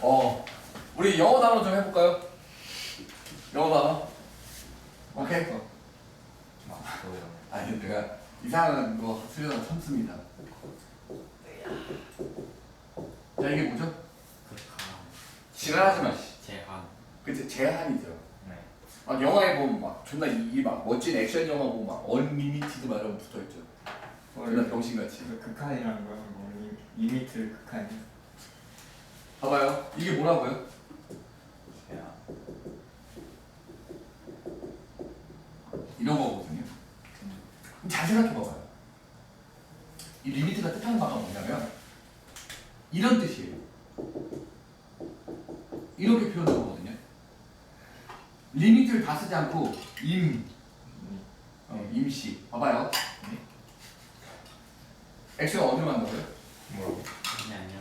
우리 영어 단어 좀 해볼까요? 영어 단어. 오케이? 아니, 내가 이상한 거 쓰려다 참습니다. 자, 이게 뭐죠? 지랄하지 마, 씨. 제한. 그치, 제한이죠. 네. 막 영화에 보면 막 존나 이 막 멋진 액션 영화 보면 막 언리미티드 막 이런 거 붙어있죠. 존나 병신같이. 극한이라는 거야? 뭐 리미트 극한. 봐봐요. 이게 뭐라고요? 제한. 이런 거거든요. 그럼 잘 생각해봐봐요. 이 리미트가 뜻하는 바가 뭐냐면 이런 뜻이에요. 이렇게 표현하는 거거든요. 리미트를 다 쓰지 않고 임시. 봐봐요. x가 어디로 간다고요? 뭐라고? 아니요.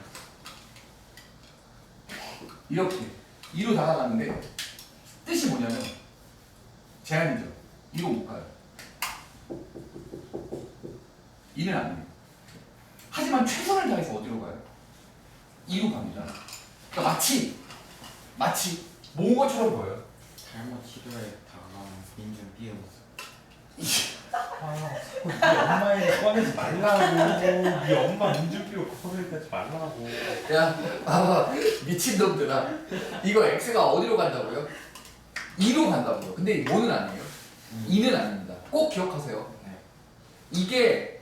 이렇게 2로 다가가는데 뜻이 뭐냐면 제한이죠. 2로 못 가요. 2는 안 돼요. 하지만 최선을 다해서 어디로 가요? 2로 갑니다. 그러니까 마치 모은 것처럼 보여요. 잘못 시도에 다가가는 민준 삐의 모습. 네 엄마에 꺼내지 말라고. 네 엄마 문줄기로 꺼내지 말라고. 야, 미친놈들아. 이거 x가 어디로 간다고요? 2로 간다고요. 근데 뭐는 아니에요. 2는 아닙니다. 꼭 기억하세요. 이게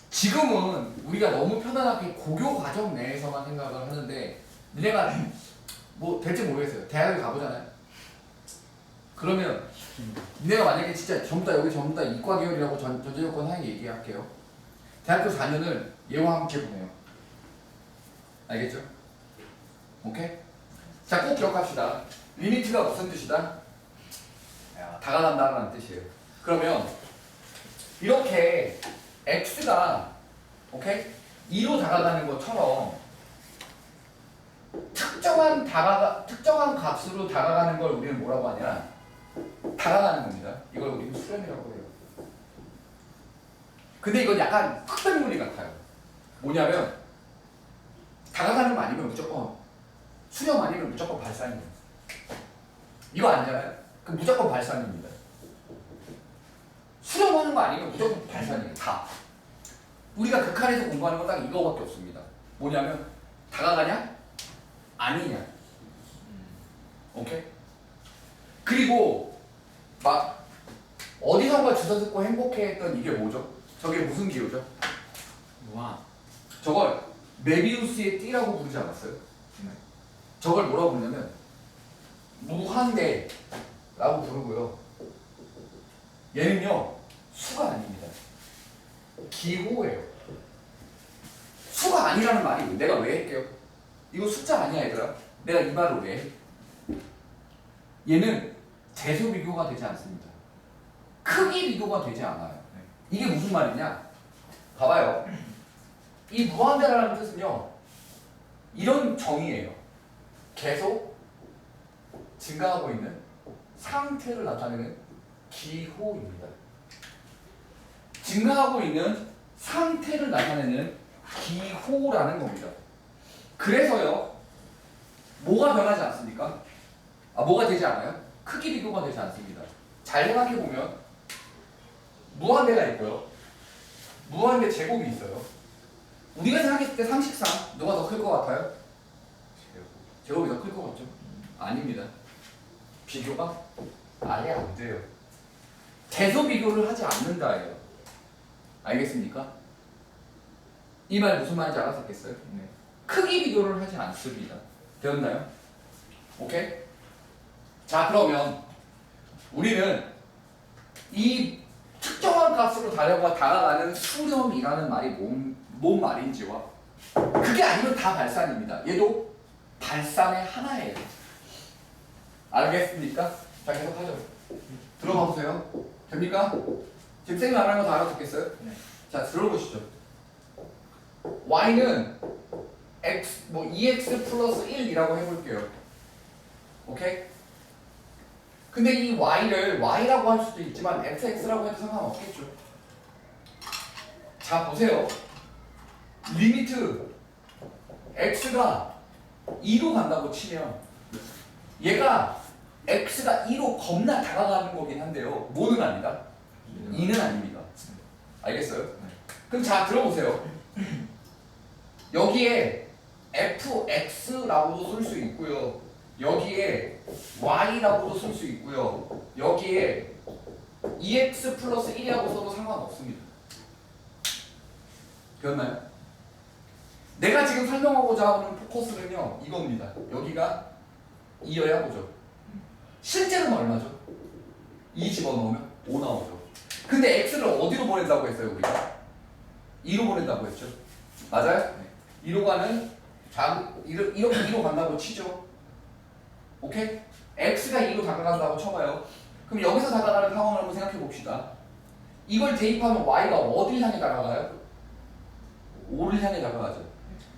지금은 우리가 너무 편안하게 고교 과정 내에서만 생각을 하는데 니네가 뭐 될지 모르겠어요. 대학을 가보잖아요. 그러면 니네가 만약에 진짜 전부 다 여기 전부 다 이과 계열이라고 전제조건 하에 얘기할게요. 대학교 4년을 얘와 함께 보내요. 알겠죠? 오케이? 자, 꼭 기억합시다. 리미트가 무슨 뜻이다? 다가간다는 뜻이에요. 그러면 이렇게 x가 오케이? 2로 다가가는 것처럼 특정한 값으로 다가가는 걸 우리는 뭐라고 하냐? 다가가는 겁니다. 이걸 우리는 수렴이라고 해요. 근데 이건 약간 흑백물리 같아요. 뭐냐면 다가가는 거 아니면 무조건 수렴 아니면 무조건 발산이에요. 이거 아니잖아요? 그럼 무조건 발산입니다. 수렴하는 거 아니면 무조건 발산이에요. 다. 우리가 극한에서 공부하는 건 딱 이거밖에 없습니다. 뭐냐면 다가가냐? 아니냐. 오케이? 그리고 막 어디선가 주워 듣고 행복해했던 이게 뭐죠? 저게 무슨 기호죠? 무한. 저걸 메비우스의 띠라고 부르지 않았어요? 저걸 뭐라고 부르냐면 무한대라고 부르고요. 얘는요 수가 아닙니다. 기호예요. 수가 아니라는 말이 내가 왜 할게요? 이거 숫자 아니야 얘들아. 내가 이 말을 왜 해? 얘는 대소 비교가 되지 않습니다. 크기 비교가 되지 않아요. 이게 무슨 말이냐? 봐봐요. 이 무한대라는 뜻은요 이런 정의예요. 계속 증가하고 있는 상태를 나타내는 기호입니다. 증가하고 있는 상태를 나타내는 기호라는 겁니다. 그래서요 뭐가 변하지 않습니까? 뭐가 되지 않아요? 크기 비교가 되지 않습니다. 잘 생각해보면 무한대가 있고요 무한대 제곱이 있어요. 우리가 생각했을 때 상식상 누가 더 클 것 같아요? 제곱이 더 클 것 같죠? 아닙니다. 비교가 아예 안 돼요. 대소 비교를 하지 않는다예요. 알겠습니까? 이 말 무슨 말인지 알아듣겠어요? 네. 크기 비교를 하지 않습니다. 되었나요? 오케이? 자, 그러면 우리는 이 특정한 값으로 다가가는 수렴이라는 말이 뭔 말인지와 그게 아니면 다 발산입니다. 얘도 발산의 하나예요. 알겠습니까? 자, 계속 하죠. 들어가 보세요. 됩니까? 지금 쌤이 말하는 거 다 알아듣겠어요? 네. 자, 들어보시죠. y는 x, 2x 플러스 1이라고 해볼게요. 오케이? 근데 이 y를 y라고 할 수도 있지만 xx라고 해도 상관없겠죠. 자, 보세요. 리미트 x가 2로 간다고 치면 얘가 x가 2로 겁나 다가가는 거긴 한데요. 뭐는 아니다. 2는 아닙니다. 알겠어요? 그럼 자 들어보세요. 여기에 fx라고도 쓸 수 있고요. 여기에 y라고도 쓸 수 있고요. 여기에 2x 플러스 1이라고 써도 상관없습니다. 되었나요? 내가 지금 설명하고자 하는 포커스는요 이겁니다. 여기가 2여야 보죠. 실제로는 얼마죠? 2 집어넣으면 5 나오죠. 근데 x를 어디로 보낸다고 했어요 우리가? 2로 보낸다고 했죠. 맞아요? 2로 가는 이렇게 2로 간다고 치죠. 오케이? x가 2로 다가간다고 쳐봐요. 그럼 여기서 다가가는 상황을 한번 생각해 봅시다. 이걸 대입하면 y가 어딜 향해 다가가요? 5를 향해 다가가죠.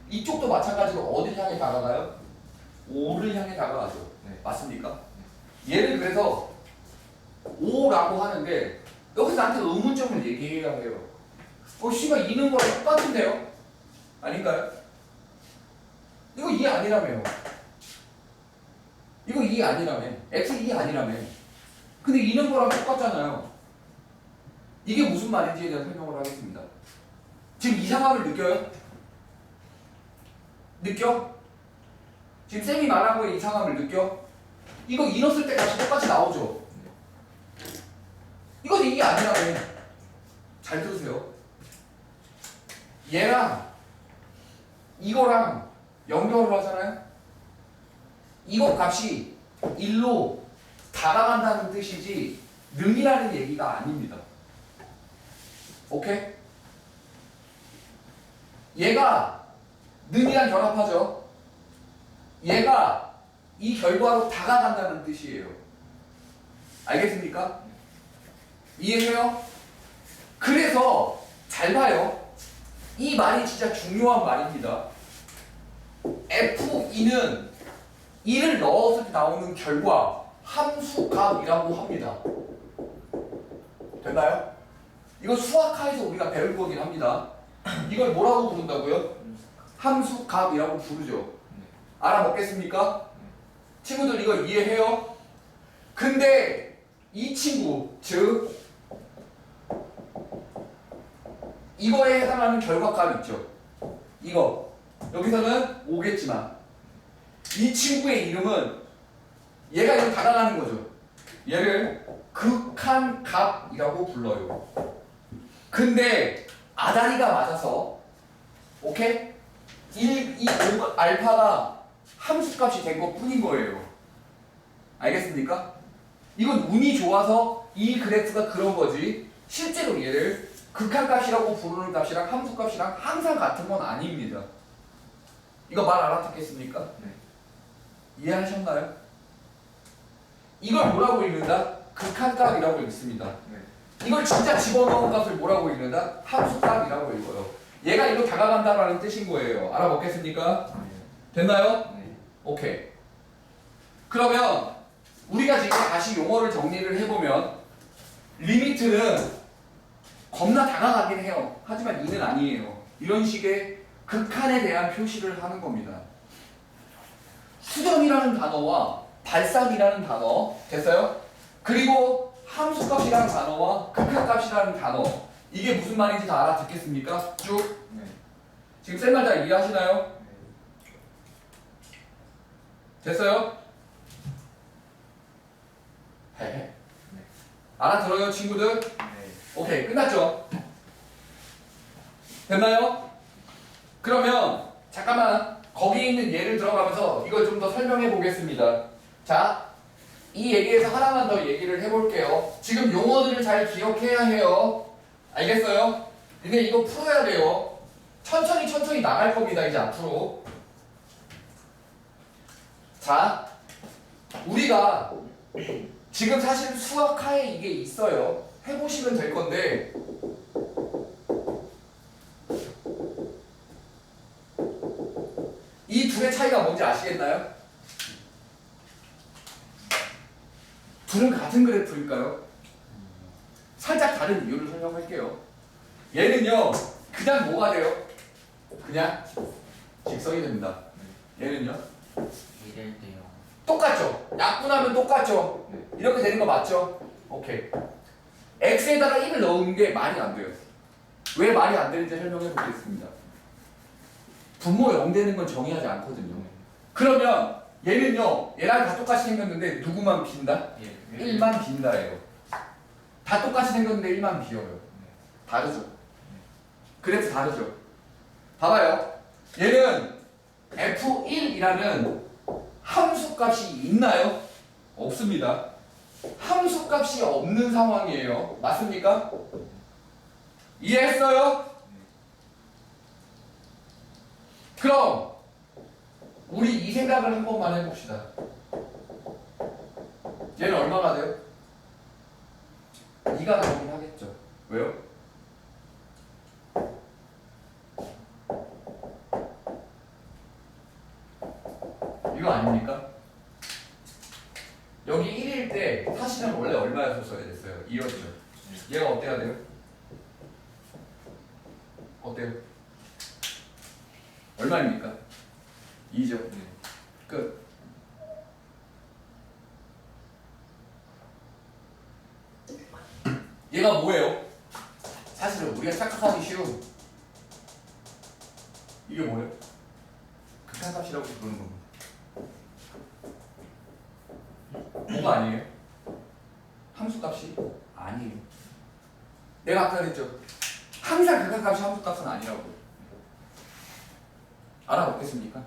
이쪽도 마찬가지로 어딜 향해 다가가요? 5를 향해 다가가죠. 네. 맞습니까? 얘를 그래서 5라고 하는데 여기서 나한테 의문점을 얘기해야 해요. 씨발 2는 거랑 똑같은데요? 아닌가요? 이거 2 아니라며요. 이거 2 아니라며. x 2 아니라며. 근데 2는 거랑 똑같잖아요. 이게 무슨 말인지에 대한 설명을 하겠습니다. 지금 이상함을 느껴요? 느껴? 지금 쌤이 말한 거에 이상함을 느껴? 이거 2 넣었을 때 같이 똑같이 나오죠? 이건 2이 아니라며. 잘 들으세요. 얘랑 이거랑 연결을 하잖아요? 이거 값이 1로 다가간다는 뜻이지 능이라는 얘기가 아닙니다. 오케이? 얘가 능이랑 결합하죠? 얘가 이 결과로 다가간다는 뜻이에요. 알겠습니까? 이해해요? 그래서 잘 봐요. 이 말이 진짜 중요한 말입니다. F2는 2를 넣었을 때 나오는 결과 함수값이라고 합니다. 됐나요? 이거 수학하에서 우리가 배울 거긴 합니다. 이걸 뭐라고 부른다고요? 함수값이라고 부르죠. 알아먹겠습니까? 친구들 이거 이해해요? 근데 이 친구, 즉 이거에 해당하는 결과값 있죠? 이거 여기서는 5겠지만 이 친구의 이름은 얘가 이거 다가가는 거죠. 얘를 극한값이라고 불러요. 근데 아다리가 맞아서 오케이? 2, 5 알파가 함수값이 된 것 뿐인 거예요. 알겠습니까? 이건 운이 좋아서 이 그래프가 그런 거지 실제로 얘를 극한값이라고 부르는 값이랑 함수값이랑 항상 같은 건 아닙니다. 이거 말 알아듣겠습니까? 네. 이해하셨나요? 이걸 뭐라고 읽는다? 극한값이라고 읽습니다. 네. 이걸 진짜 집어넣은 값을 뭐라고 읽는다? 함수값이라고 읽어요. 얘가 이거 다가간다라는 뜻인 거예요. 알아먹겠습니까? 됐나요? 네. 오케이. 그러면 우리가 지금 다시 용어를 정리를 해보면 리미트는 겁나 다가가긴 해요. 하지만 2는 아니에요. 이런 식의 극한에 대한 표시를 하는 겁니다. 수렴이라는 단어와 발상이라는 단어 됐어요? 그리고 함수값이라는 단어와 극한값이라는 단어 이게 무슨 말인지 다 알아듣겠습니까? 쭉 네. 지금 쌤 말 다 이해하시나요? 네. 됐어요? 헤헤. 네. 알아들어요 친구들? 네. 오케이 끝났죠? 됐나요? 그러면 잠깐만 거기 있는 예를 들어가면서 이걸 좀 더 설명해 보겠습니다. 자, 이 얘기에서 하나만 더 얘기를 해볼게요. 지금 용어들을 잘 기억해야 해요. 알겠어요? 근데 이거 풀어야 돼요. 천천히 나갈 겁니다 이제 앞으로. 자, 우리가 지금 사실 수학하에 이게 있어요. 해보시면 될 건데 이 둘의 차이가 뭔지 아시겠나요? 둘은 같은 그래프일까요? 살짝 다른 이유를 설명할게요. 얘는요 그냥 뭐가 돼요? 그냥 직선이 됩니다. 얘는요 이럴 때요. 똑같죠? 약분하면 똑같죠? 네. 이렇게 되는 거 맞죠? 오케이. x에다가 1을 넣은 게 말이 안 돼요. 왜 말이 안 되는지 설명해 보겠습니다. 분모 0 되는 건 정의하지 않거든요. 그러면 얘는요, 얘랑 다 똑같이 생겼는데 누구만 빈다? 예. 1만 빈다예요. 다 똑같이 생겼는데 1만 비어요. 다르죠? 그래서 다르죠? 봐봐요. 얘는 f1이라는 함수값이 있나요? 없습니다. 함수값이 없는 상황이에요. 맞습니까? 이해했어요? 그럼 우리 이 생각을 한 번만 해봅시다. 얘는 얼마가 돼요? 2가 나오긴 하겠죠. 왜요? 이거 아닙니까? 여기 1일 때 사실은 원래 얼마였었어야 됐어요? 2였죠. 얘가 어때야 돼요? 어때요? 얼마입니까? 2죠. 끝. 얘가 뭐예요? 사실은 우리가 착각하기 쉬운 이게 뭐예요? 극한값이라고 부르는 겁니다. 뭐가 아니에요? 함수값이 아니에요. 내가 아까 그랬죠. 항상 극한값이 함수값은 아니라고. 알아먹겠습니까?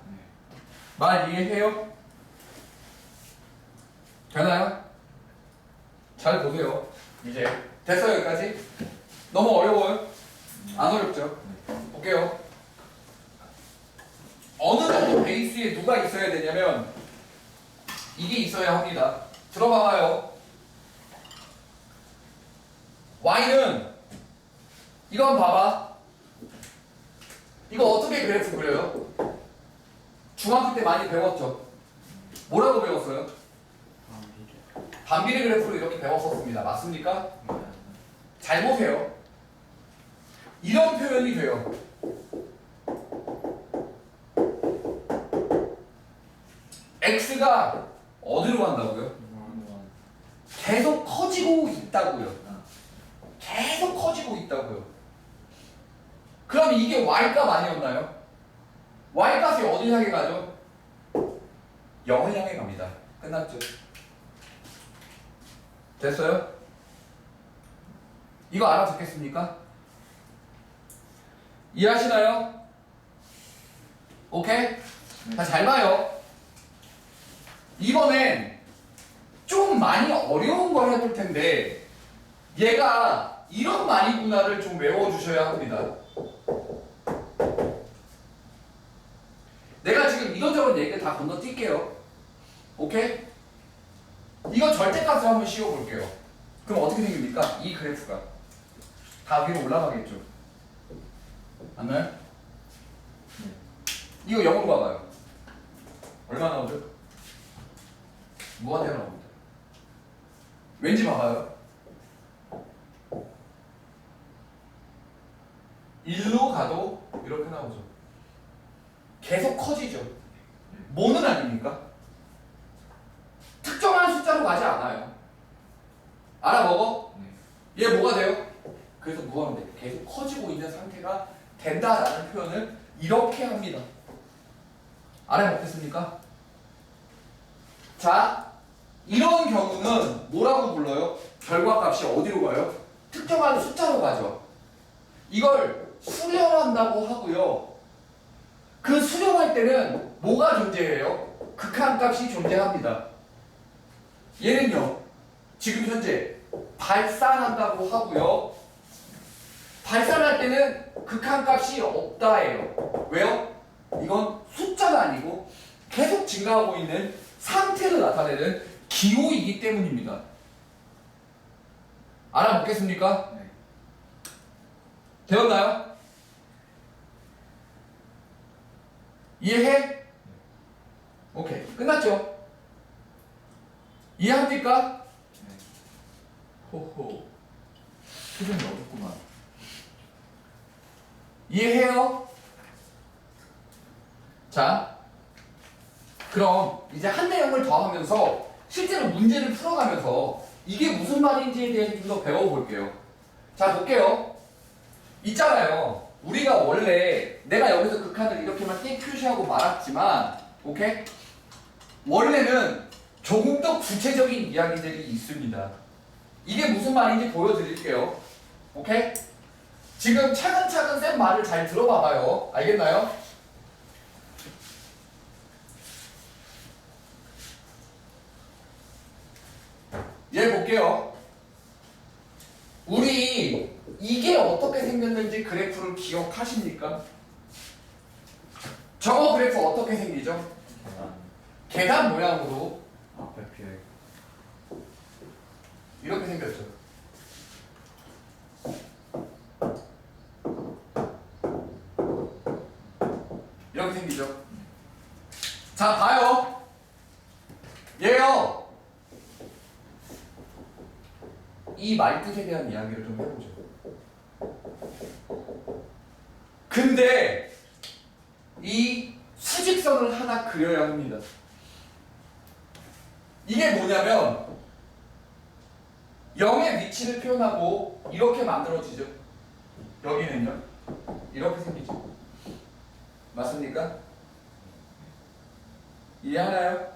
말 이해해요? 되나요? 잘 보세요. 이제 됐어요 여기까지? 너무 어려워요? 안 어렵죠? 볼게요. 어느 정도 베이스에 누가 있어야 되냐면 이게 있어야 합니다. 들어봐봐요. y는 이거 한번 봐봐. 이거 어떻게 그래프 그려요? 중학교 때 많이 배웠죠? 뭐라고 배웠어요? 반비례 그래프로 이렇게 배웠었습니다. 맞습니까? 잘 보세요. 이런 표현이 돼요. x가 어디로 간다고요? 계속 커지고 있다고요. 계속 커지고 있다고요. 그럼 이게 y값 아니었나요? y값이 어디 향해 가죠? 0을 향해 갑니다. 끝났죠? 됐어요? 이거 알아듣겠습니까? 이해하시나요? 오케이? 자, 잘 봐요. 이번엔 좀 많이 어려운 걸 해볼 텐데 얘가 이런 말이구나를 좀 외워주셔야 합니다. 내가 지금 이것저것 얘기를 다 건너뛸게요. 오케이? 이거 절대값을 한번 씌워볼게요. 그럼 어떻게 생깁니까? 이 그래프가 다 위로 올라가겠죠. 맞나요? 이거 0으로 가봐요. 얼마 나오죠? 무한대가 나옵니다. 왠지 봐봐요. 1로 가도 이렇게 나오죠. 계속 커지죠. 뭐는 아닙니까? 특정한 숫자로 가지 않아요. 알아먹어? 얘 뭐가 돼요? 그래서 무한대. 계속 커지고 있는 상태가 된다라는 표현을 이렇게 합니다. 알아먹겠습니까? 자, 이런 경우는 뭐라고 불러요? 결과값이 어디로 가요? 특정한 숫자로 가죠. 이걸 수렴한다고 하고요. 그 수렴할 때는 뭐가 존재해요? 극한값이 존재합니다. 얘는요, 지금 현재 발산한다고 하고요. 발산할 때는 극한값이 없다예요. 왜요? 이건 숫자가 아니고 계속 증가하고 있는 상태를 나타내는 기호이기 때문입니다. 알아먹겠습니까? 네. 되었나요? 이해해? 오케이. 끝났죠? 이해합니까? 네. 호호. 표정이 어렵구만. 이해해요? 자, 그 그럼 이제 한 내용을 더하면서 실제로 문제를 풀어가면서 이게 무슨 말인지에 대해서 좀 더 배워볼게요. 자, 볼게요. 있잖아요. 우리가 원래 내가 여기서 극한을 이렇게만 띡 표시하고 말았지만 오케이? 원래는 조금 더 구체적인 이야기들이 있습니다. 이게 무슨 말인지 보여드릴게요. 오케이? 지금 차근차근 쌤 말을 잘 들어봐봐요. 알겠나요? 얘 볼게요. 우리 이게 어떻게 생겼는지 그래프를 기억하십니까? 저거 그래프 어떻게 생기죠? 계단 모양으로 앞에 비어 이렇게 생겼죠. 이렇게 생기죠. 자, 봐요. 얘요. 이 말뜻에 대한 이야기를 좀 해보죠. 근데 이 수직선을 하나 그려야 합니다. 이게 뭐냐면 0의 위치를 표현하고 이렇게 만들어지죠. 여기는요. 이렇게 생기죠. 맞습니까? 이해하나요?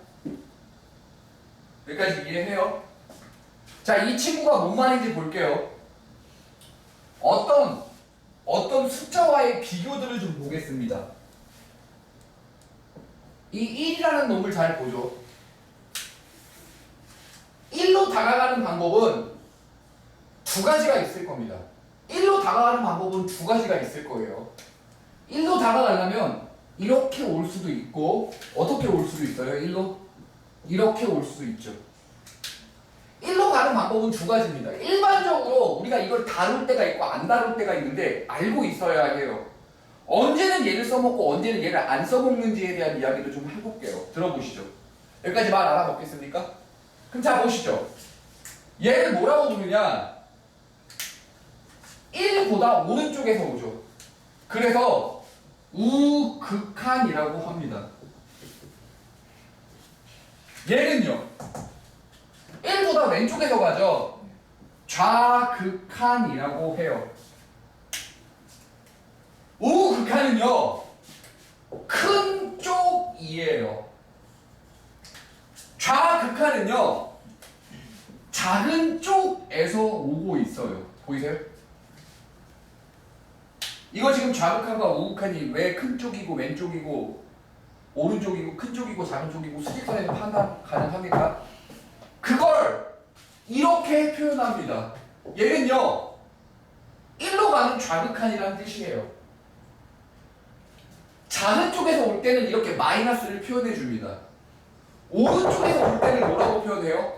여기까지 이해해요? 자, 이 친구가 뭔 말인지 볼게요. 어떤 숫자와의 비교들을 좀 보겠습니다. 이 1이라는 놈을 잘 보죠. 1로 다가가는 방법은 두 가지가 있을 겁니다. 1로 다가가는 방법은 두 가지가 있을 거예요. 1로 다가가려면 이렇게 올 수도 있고 어떻게 올 수도 있어요? 1로? 이렇게 올 수도 있죠. 1로 가는 방법은 두 가지입니다. 일반적으로 우리가 이걸 다룰 때가 있고 안 다룰 때가 있는데 알고 있어야 해요. 언제는 얘를 써먹고 언제는 얘를 안 써먹는지에 대한 이야기도 좀 해볼게요. 들어보시죠. 여기까지 말 알아먹겠습니까? 그럼 자 보시죠. 얘를 뭐라고 부르냐? 1보다 오른쪽에서 오죠. 그래서 우극한이라고 합니다. 얘는요. 1보다 왼쪽에서 가죠. 좌극한이라고 해요. 우극한은요. 큰 쪽이에요. 좌극한은요. 작은 쪽에서 오고 있어요. 보이세요? 이거 지금 좌극한과 우극한이 왜 큰 쪽이고 왼쪽이고 오른쪽이고 큰 쪽이고 작은 쪽이고 수직선에서 판단 가능합니까? 그걸 이렇게 표현합니다. 얘는요 1로 가는 좌극한이라는 뜻이에요. 작은 쪽에서 올 때는 이렇게 마이너스를 표현해 줍니다. 오른쪽에서 올 때는 뭐라고 표현해요?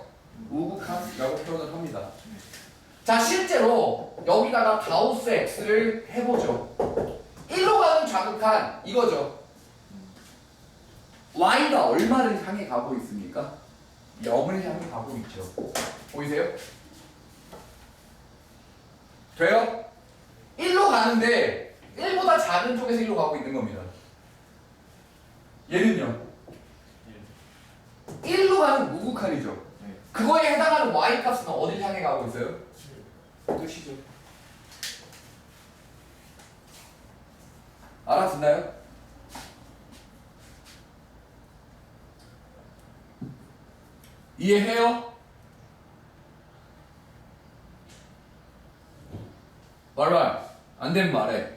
우극한이라고 표현을 합니다. 자, 실제로 여기다가 가우스 X를 해보죠. 1로 가는 좌극한 이거죠. Y가 얼마를 향해 가고 있습니까? 0을 향해 가고 있죠. 보이세요? 돼요? 1로 가는데 1보다 작은 쪽에서 1로 가고 있는 겁니다. 얘는요? 1로 가는 우극한이죠. 그거에 해당하는 Y값은 어딜 향해 가고 있어요? 끝이죠. 알아듣나요? 이해해요? 말말 안되면 말해.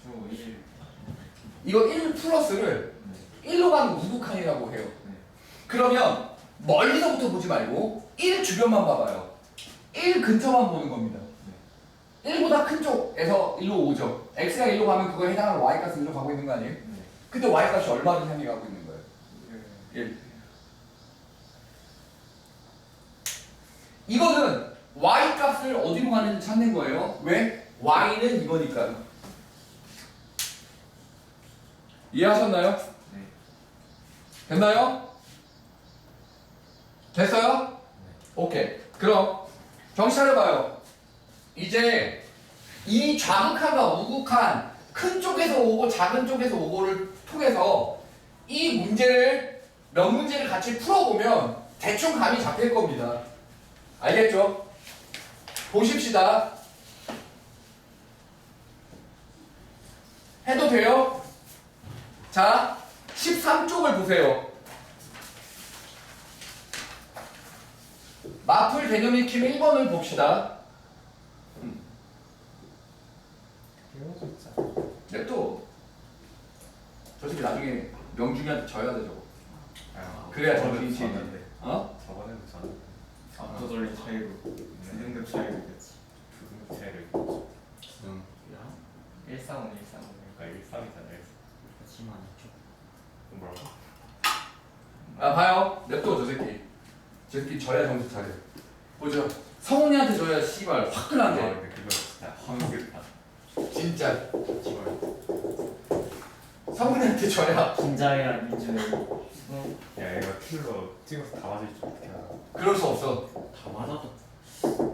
저 1. 이거 1 플러스를 1로 가는 우극한이라고 해요. 네. 그러면 멀리서부터 보지 말고 1 주변만 봐봐요. 1 근처만 보는 겁니다. 1보다 큰 쪽에서 1로 오죠. x가 1로 가면 그거에 해당하는 y값은 1로 가고 있는 거 아니에요? 네. 근데 y값이 얼마를 향해 가고 있는 거예요? 1. 이거는 y값을 어디로 가는지 찾는 거예요. 왜? y는 이거니까요. 이해하셨나요? 네. 됐나요? 됐어요? 오케이. 그럼 정신 차려봐요. 이제 이 좌극한과 우극한 큰 쪽에서 오고 작은 쪽에서 오고를 통해서 이 문제 문제를 몇 문제를 같이 풀어보면 대충 감이 잡힐 겁니다. 알겠죠? 보십시다. 해도 돼요? 자, 13쪽을 보세요. 마플 개념 익힘 1번을 봅시다. 배워줬자. 냅둬. 저 새끼 나중에 명중이한테 져야 돼 저거. 아, 그래야 저번에도 정신이 졌는데. 어? 저번에도 졌는데. 압도적인 차이로 등급 차이로 이겼지. 부등급 차이를 이겼죠. 야? 135 135 그러니까 1-3이잖아요. 하지만 있죠. 뭐라고? 아 봐요. 냅둬 저 새끼. 저 새끼 져야 정신 차려. 보죠. 성훈이한테 져야 씨발 아, 화끈한데. 근데 그거 진짜 황급다. 진짜. 지금 성훈이한테 져야. 긴장이랑 민준이 야 이거 킬로 찍어서 다 맞을지 어떻게 알아? 그럴 수 없어. 다 맞아도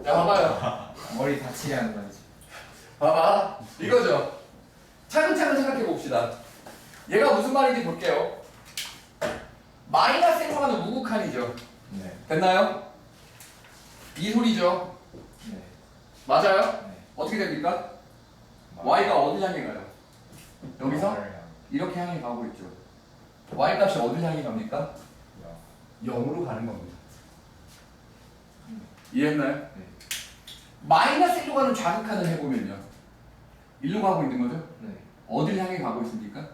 자 봐봐요. 머리 다치게 하는 거지. 봐봐. 이거죠. 차근차근 생각해 봅시다. 얘가 무슨 말인지 볼게요. 마이너스 행동하는 우극한이죠. 네. 됐나요? 이 소리죠. 네. 맞아요? 네. 어떻게 됩니까? y가 어디 향해 가요? 여기서 야. 이렇게 향해 가고 있죠. y 값이 어디 향해 갑니까? 0으로 가는 겁니다. 이해했나요? 네. 마이너스 1로 가는 좌극한을 해보면요. 1로 가고 있는 거죠? 네. 어딜 향해 가고 있습니까?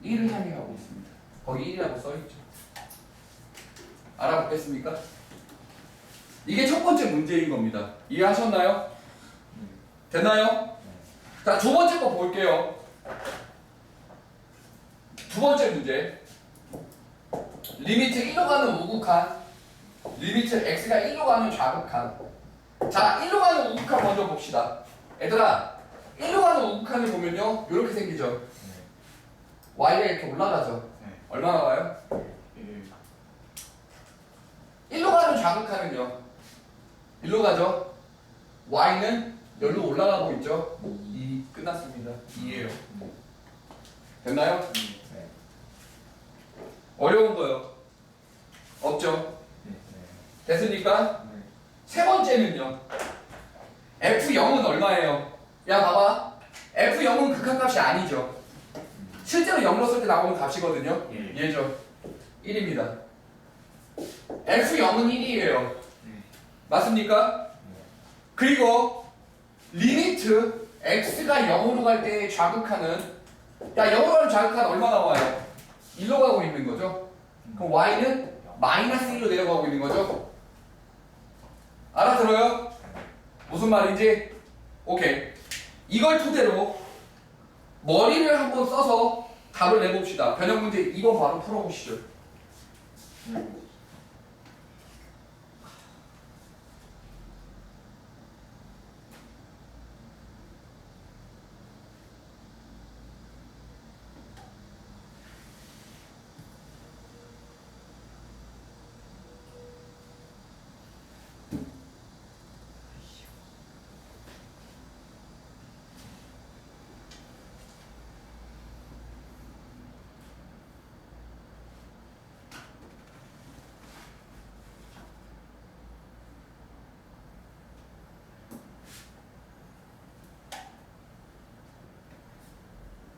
1을 향해 가고 있습니다. 거기 1이라고 써있죠. 알아보겠습니까? 이게 첫 번째 문제인 겁니다. 이해하셨나요? 됐나요? 자, 두 번째 거 볼게요. 두 번째 문제. 리미트 1로 가는 우극한, 리미트 x가 1로 가는 좌극한. 자, 1로 가는 우극한 먼저 봅시다. 얘들아, 1로 가는 우극한을 보면요, 이렇게 생기죠. y가 이렇게 올라가죠. 네. 얼마나 가요? 1로 가는 좌극한은요, 1로 가죠. y는 열로 올라가고 있죠. 2 끝났습니다. 2예요. 됐나요? 네. 어려운 거요. 없죠. 네. 됐습니까? 네. 세 번째는요. F0은 얼마예요? 야 봐봐. F0은 극한값이 아니죠. 실제로 0 넣었을 때 나오는 값이거든요. 얘죠. 1입니다. F0은 1이에요. 네. 맞습니까? 그리고 리미트 x가 0으로 갈 때 좌극하는, 야 0으로 가는 좌극한 얼마 나와요? 1로 가고 있는 거죠. 그럼 y는 마이너스 1로 내려가고 있는 거죠. 알아들어요? 무슨 말인지? 오케이. 이걸 토대로 머리를 한번 써서 답을 내봅시다. 변형 문제 2번 바로 풀어보시죠.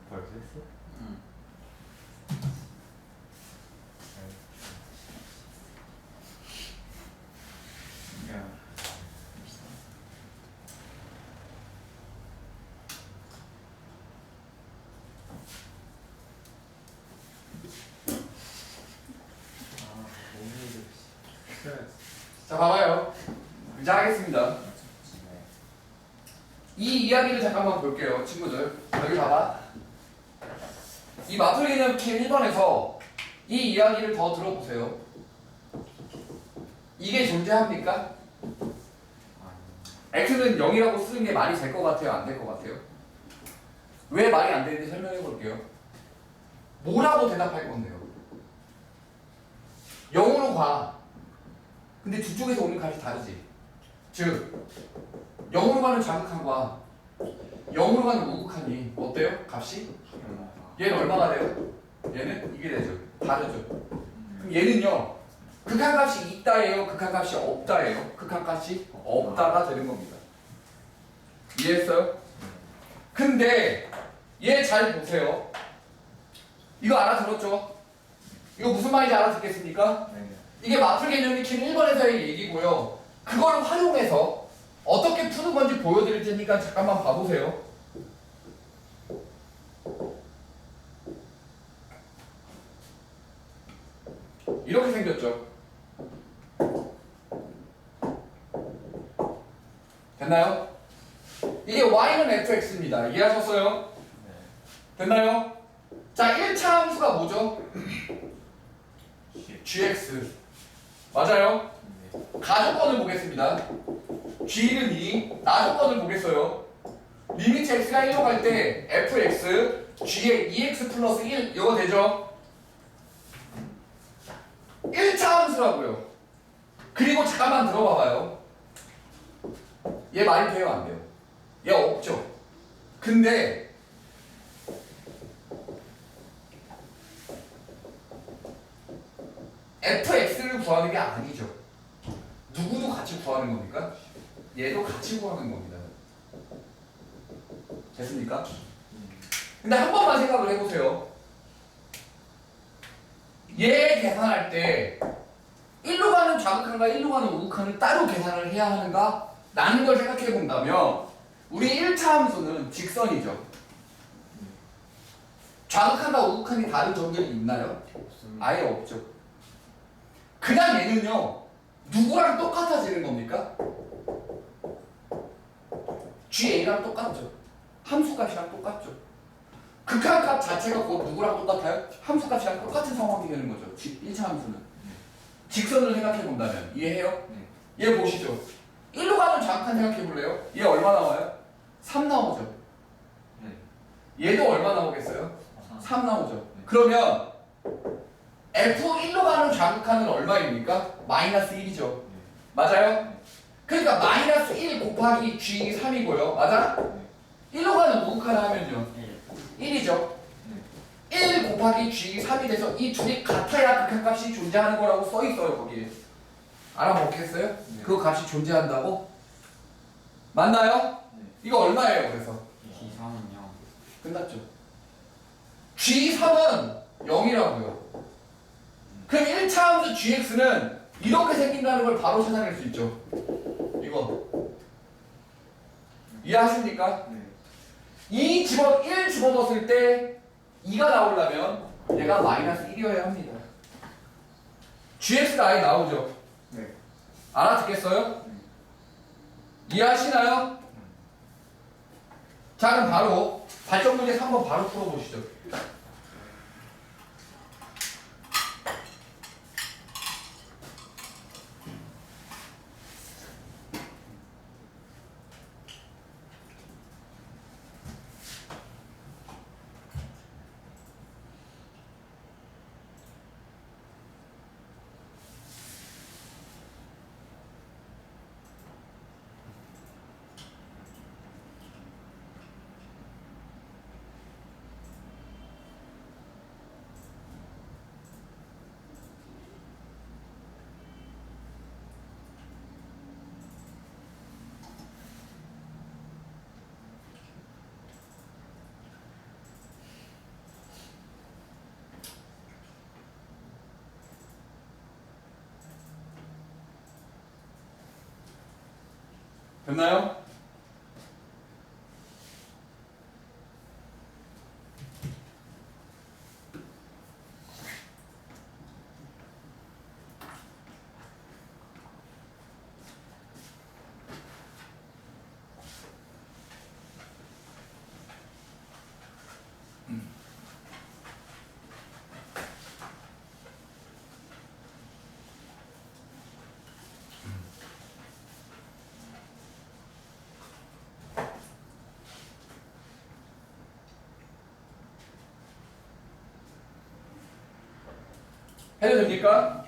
벌써 했어? 야. 자 봐봐요. 이제 하겠습니다. 이 이야기를 잠깐만 볼게요, 친구들. 여기 봐봐. 이 마플 개념 킴 1번에서 이 이야기를 더 들어보세요. 이게 존재합니까? x는 0이라고 쓰는 게 말이 될 것 같아요? 안 될 것 같아요? 왜 말이 안 되는지 설명해 볼게요. 뭐라고 대답할 건데요? 0으로 가. 근데 두 쪽에서 오는 값이 다르지. 즉 0으로 가는 좌극한과 0으로 가는 우극한이 어때요? 값이? 얘는 얼마가 돼요? 얘는 이게 되죠. 다르죠. 그럼 얘는요. 극한값이 있다예요? 극한값이 없다예요? 극한값이 없다가 되는 겁니다. 이해했어요? 근데 얘 잘 보세요. 이거 알아들었죠? 이거 무슨 말인지 알아듣겠습니까? 네. 이게 마플 개념 익히는 1번에서의 얘기고요. 그걸 활용해서 어떻게 푸는 건지 보여드릴 테니까 잠깐만 봐보세요. 이렇게 생겼죠. 됐나요? 이게 y는 fx입니다. 이해하셨어요? 됐나요? 자, 1차 함수가 뭐죠? gx. 맞아요? 가조건을 보겠습니다. g는 2, 나조건을 보겠어요. 리미트 x가 1로 갈 때 fx, g의 2x 플러스 1 이거 되죠? 1차 함수라고요. 그리고 잠깐만 들어봐봐요. 얘 말이 돼요, 안 돼요? 얘 없죠? 근데 fx를 구하는 게 아니죠. 누구도 같이 구하는 겁니까? 얘도 같이 구하는 겁니다. 됐습니까? 근데 한 번만 생각을 해보세요. 얘 계산할 때 1로 가는 좌극한과 1로 가는 우극한을 따로 계산을 해야 하는가? 라는 걸 생각해 본다면 우리 1차 함수는 직선이죠. 좌극한과 우극한이 다른 점들이 있나요? 아예 없죠. 그냥 얘는요 누구랑 똑같아지는 겁니까? GA랑 똑같죠. 함수값이랑 똑같죠. 극한값 자체가 곧 누구랑 똑같아요? 함수값이랑 똑같은 상황이 되는 거죠. 1차 함수는. 직선을 생각해 본다면 이해해요? 얘 보시죠. 1로 가는 좌극한 생각해 볼래요? 얘 얼마 나와요? 3 나오죠. 얘도 얼마 나오겠어요? 3 나오죠. 그러면 F1로 가는 좌극한은 얼마입니까? 마이너스 1이죠. 맞아요? 그러니까 마이너스 1 곱하기 G3이고요. 맞아? 1로 가는 우극한 하면요. 1이죠. 1 곱하기 G3이 돼서 이 둘이 같아야 극한값이 존재하는 거라고 써있어요. 거기에. 알아먹겠어요? 그 값이 존재한다고? 맞나요? 이거 얼마예요? 그래서 G3은요. 끝났죠. G3은 0이라고요. 그럼 1차 함수 gx는 이렇게 생긴다는 걸 바로 찾아낼 수 있죠. 이거 이해하십니까? 1 집어넣었을 때 2가 나오려면 얘가 마이너스 1이어야 합니다. gx가 아예 나오죠. 네. 알아듣겠어요? 이해하시나요? 자, 그럼 바로 발전 문제 3번 바로 풀어보시죠. 됐나요? 해도 됩니까?